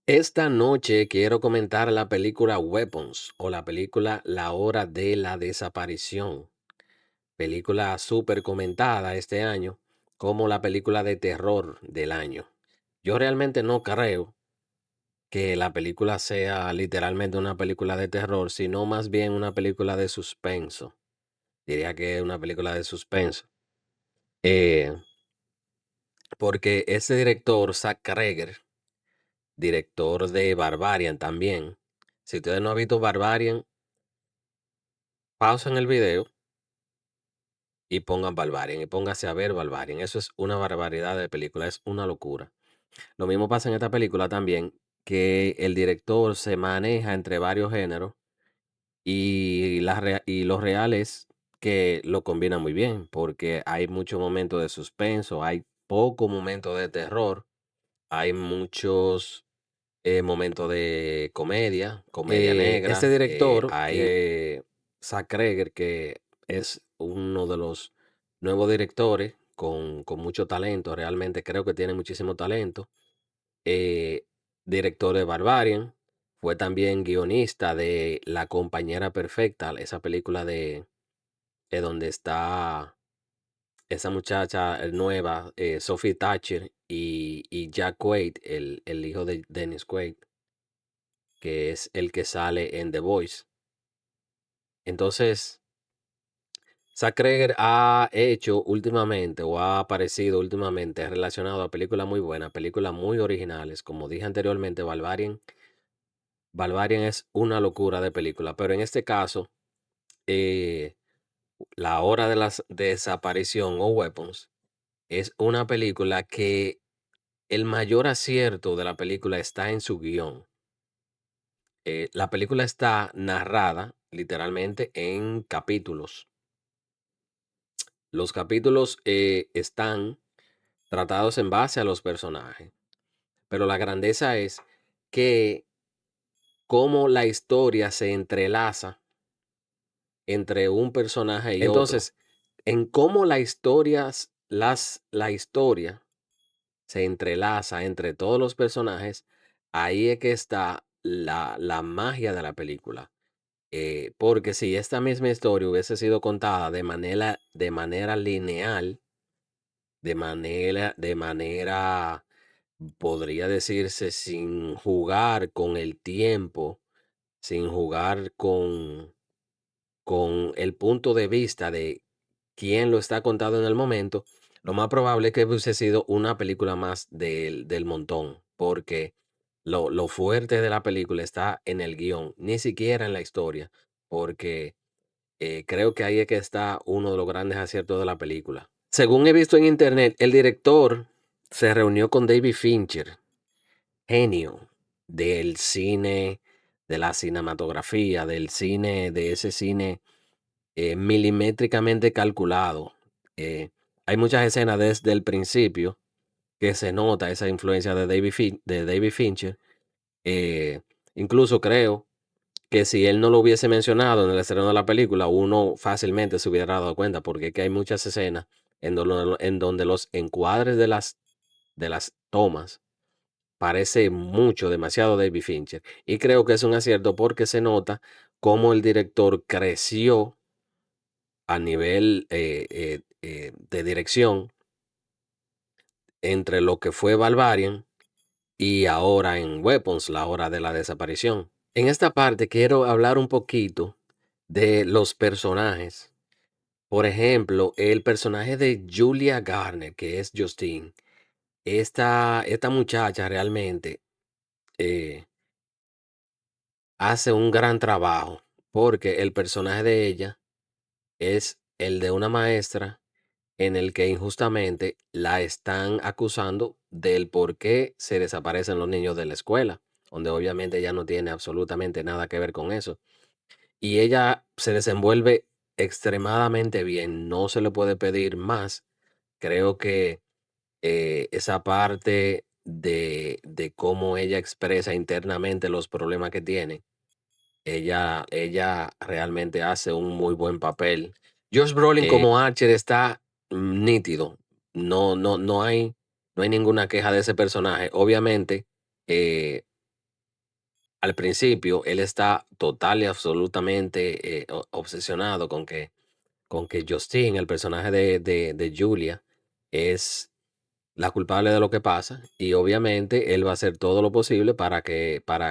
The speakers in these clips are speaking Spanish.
Esta noche quiero comentar la película Weapons o la película La Hora de la Desaparición, película súper comentada este año como la película de terror del año. Yo realmente no creo que la película sea literalmente una película de terror, sino más bien una película de suspenso. Diría que es una película de suspenso. Eh, Porque ese director, Zack Cregger, director de Barbarian también. Si ustedes no han visto Barbarian, pausen el video y pongan Barbarian y póngase a ver Barbarian. Eso es una barbaridad de película, es una locura. Lo mismo pasa en esta película también, que el director se maneja entre varios géneros y lo real es que lo combina muy bien, porque hay muchos momentos de suspenso, hay poco momento de terror, hay muchos momentos de comedia, comedia Este negra. director, Hay Zack Cregger, que es uno de los nuevos directores con mucho talento, realmente creo que tiene muchísimo talento. eh, Director de Barbarian, fue también guionista de La Compañera Perfecta, esa película de donde está esa muchacha nueva, Sophie Thatcher y Jack Quaid, el hijo de Dennis Quaid, que es el que sale en The Voice. Entonces, Zack Cregger ha hecho últimamente o ha aparecido últimamente relacionado a películas muy buenas, películas muy originales. Como dije anteriormente, Barbarian es una locura de película, pero en este caso, eh, La Hora de la Desaparición o Weapons es una película que el mayor acierto de la película está en su guión. La película está narrada literalmente en capítulos. Los capítulos están tratados en base a los personajes, pero la grandeza es que cómo la historia se entrelaza entre un personaje y otro. entonces, En cómo la historia se entrelaza entre todos los personajes, ahí es que está la magia de la película. Porque si esta misma historia hubiese sido contada de manera lineal, de manera, podría decirse, sin jugar con el tiempo, sin jugar con el punto de vista de quién lo está contado en el momento, lo más probable es que hubiese sido una película más del montón, porque lo fuerte de la película está en el guión, ni siquiera en la historia, porque creo que ahí es que está uno de los grandes aciertos de la película. Según he visto en internet, el director se reunió con David Fincher, genio del cine, de la cinematografía, del cine, de ese cine milimétricamente calculado. Eh, Hay muchas escenas desde el principio que se nota esa influencia de David Fincher. Eh, Incluso creo que si él no lo hubiese mencionado en el estreno de la película, uno fácilmente se hubiera dado cuenta, porque es que hay muchas escenas en donde los encuadres de las tomas parece mucho, demasiado David Fincher. Y creo que es un acierto porque se nota cómo el director creció a nivel de dirección entre lo que fue Barbarian y ahora en Weapons, La Hora de la Desaparición. En esta parte quiero hablar un poquito de los personajes. Por ejemplo, el personaje de Julia Garner, que es Justine. Esta muchacha realmente eh, hace un gran trabajo porque el personaje de ella es el de una maestra en el que injustamente la están acusando del por qué se desaparecen los niños de la escuela, donde obviamente ella no tiene absolutamente nada que ver con eso. Y ella se desenvuelve extremadamente bien, no se le puede pedir más. Creo que esa parte de cómo ella expresa internamente los problemas que tiene, ella realmente hace un muy buen papel. Josh Brolin como Archer está nítido. No hay ninguna queja de ese personaje. Obviamente, al principio él está total y absolutamente obsesionado con que Justine, el personaje de Julia, es la culpable de lo que pasa y obviamente él va a hacer todo lo posible para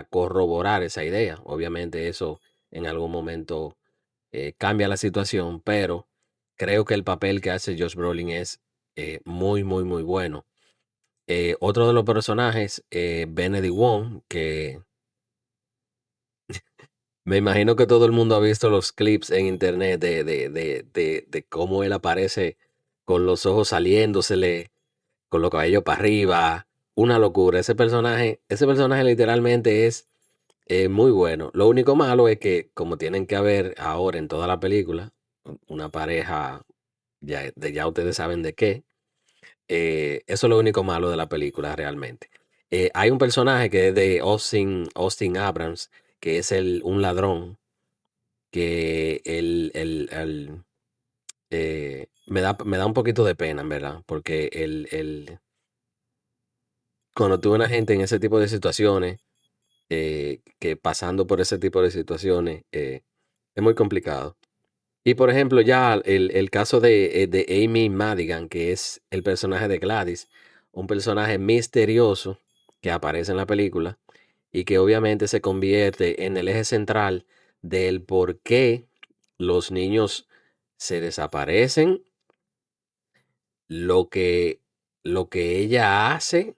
corroborar esa idea. Obviamente eso en algún momento cambia la situación, pero creo que el papel que hace Josh Brolin es muy, muy, muy bueno. Otro de los personajes, Benedict Wong, que me imagino que todo el mundo ha visto los clips en internet de cómo él aparece con los ojos saliéndosele, con los cabellos para arriba. Una locura. Ese personaje literalmente es muy bueno. Lo único malo es que, como tienen que haber ahora en toda la película, una pareja, ya ustedes saben de qué. Eso es lo único malo de la película realmente. Hay un personaje que es de Austin Abrams, que es un ladrón, que me da un poquito de pena, en verdad, porque cuando tuve una gente en ese tipo de situaciones, que pasando por ese tipo de situaciones, es muy complicado. Y por ejemplo, ya el caso de Amy Madigan, que es el personaje de Gladys, un personaje misterioso que aparece en la película y que obviamente se convierte en el eje central del por qué los niños se desaparecen, lo que, lo que ella hace,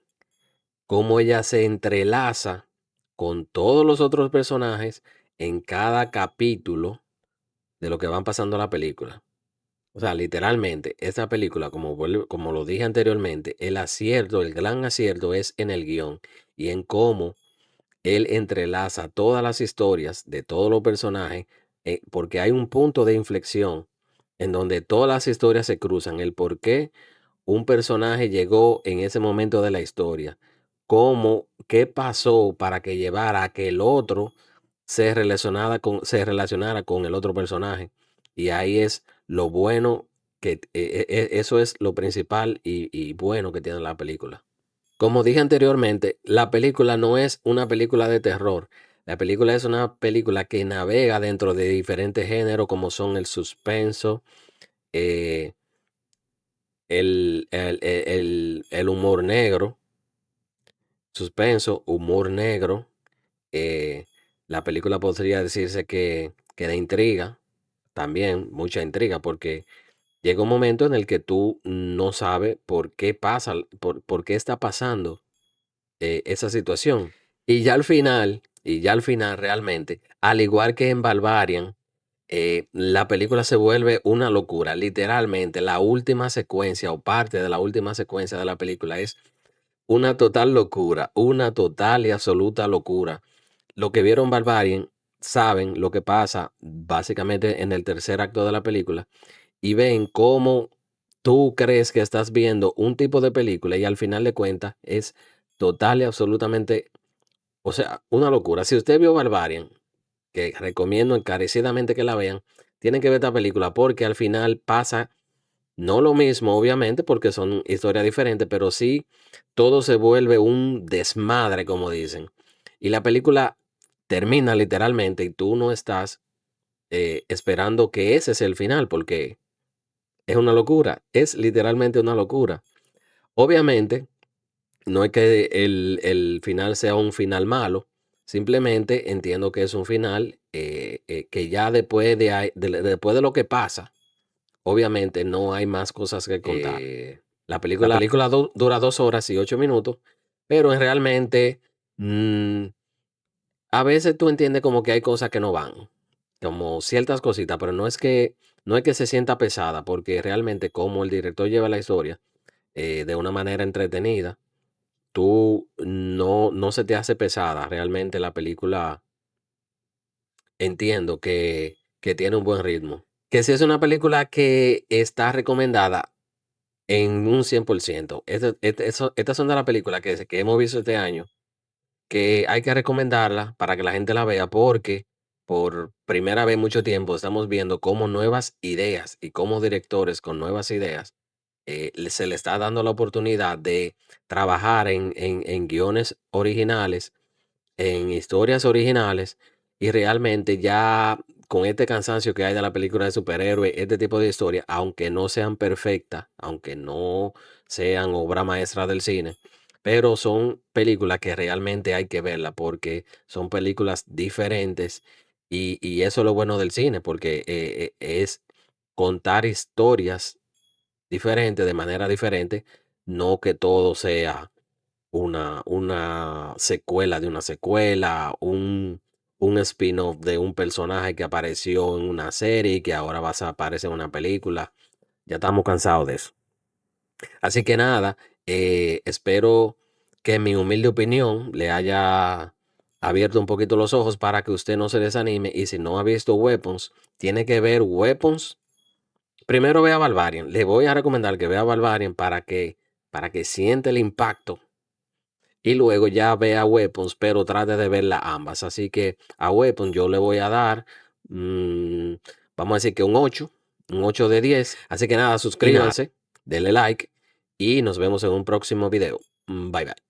cómo ella se entrelaza con todos los otros personajes en cada capítulo de lo que van pasando en la película. O sea, literalmente, esta película, como lo dije anteriormente, el acierto, el gran acierto es en el guión y en cómo él entrelaza todas las historias de todos los personajes, porque hay un punto de inflexión en donde todas las historias se cruzan, el por qué un personaje llegó en ese momento de la historia, qué pasó para que llevara a que el otro se relacionara con el otro personaje. Y ahí es lo bueno eso es lo principal y bueno que tiene la película. Como dije anteriormente, la película no es una película de terror. La película es una película que navega dentro de diferentes géneros como son el suspenso, eh, el humor negro, suspenso, humor negro. eh, la película podría decirse que de intriga, también mucha intriga, porque llega un momento en el que tú no sabes por qué pasa, por qué está pasando esa situación. Y ya al final realmente, al igual que en Barbarian, la película se vuelve una locura. Literalmente, la última secuencia o parte de la última secuencia de la película es una total locura, una total y absoluta locura. Lo que vieron Barbarian saben lo que pasa básicamente en el tercer acto de la película y ven cómo tú crees que estás viendo un tipo de película y al final de cuentas es total y absolutamente, o sea, una locura. Si usted vio Barbarian, que recomiendo encarecidamente que la vean, tienen que ver esta película porque al final pasa no lo mismo, obviamente, porque son historias diferentes, pero sí todo se vuelve un desmadre, como dicen. Y la película termina literalmente y tú no estás esperando que ese sea el final, porque es una locura, es literalmente una locura. Obviamente, no es que el final sea un final malo, simplemente entiendo que es un final que ya después de lo que pasa, obviamente no hay más cosas que contar. La película dura 2 horas y 8 minutos, pero realmente mm, a veces tú entiendes como que hay cosas que no van, como ciertas cositas, pero no es que se sienta pesada, porque realmente como el director lleva la historia de una manera entretenida, tú no se te hace pesada. Realmente la película entiendo que tiene un buen ritmo. Que si es una película que está recomendada en un 100%. Estas son de las películas que hemos visto este año, que hay que recomendarla para que la gente la vea, porque por primera vez en mucho tiempo estamos viendo cómo nuevas ideas y cómo directores con nuevas ideas se le está dando la oportunidad de trabajar en guiones originales en historias originales y realmente ya con este cansancio que hay de la película de superhéroes, este tipo de historias, aunque no sean perfectas, aunque no sean obra maestra del cine, pero son películas que realmente hay que verlas porque son películas diferentes y eso es lo bueno del cine, porque es contar historias diferentes de manera diferente, no que todo sea una secuela de una secuela, un spin-off de un personaje que apareció en una serie y que ahora va a aparecer en una película. Ya estamos cansados de eso. Así que nada, espero que mi humilde opinión le haya abierto un poquito los ojos para que usted no se desanime y si no ha visto Weapons, tiene que ver Weapons. Primero vea Barbarian. Le voy a recomendar que vea Barbarian para que siente el impacto y luego ya ve a Weapons, pero trate de verla ambas. Así que a Weapons yo le voy a dar, mm, vamos a decir que un 8 de 10. Así que nada, Y nada. suscríbanse, denle like y nos vemos en un próximo video. Bye bye.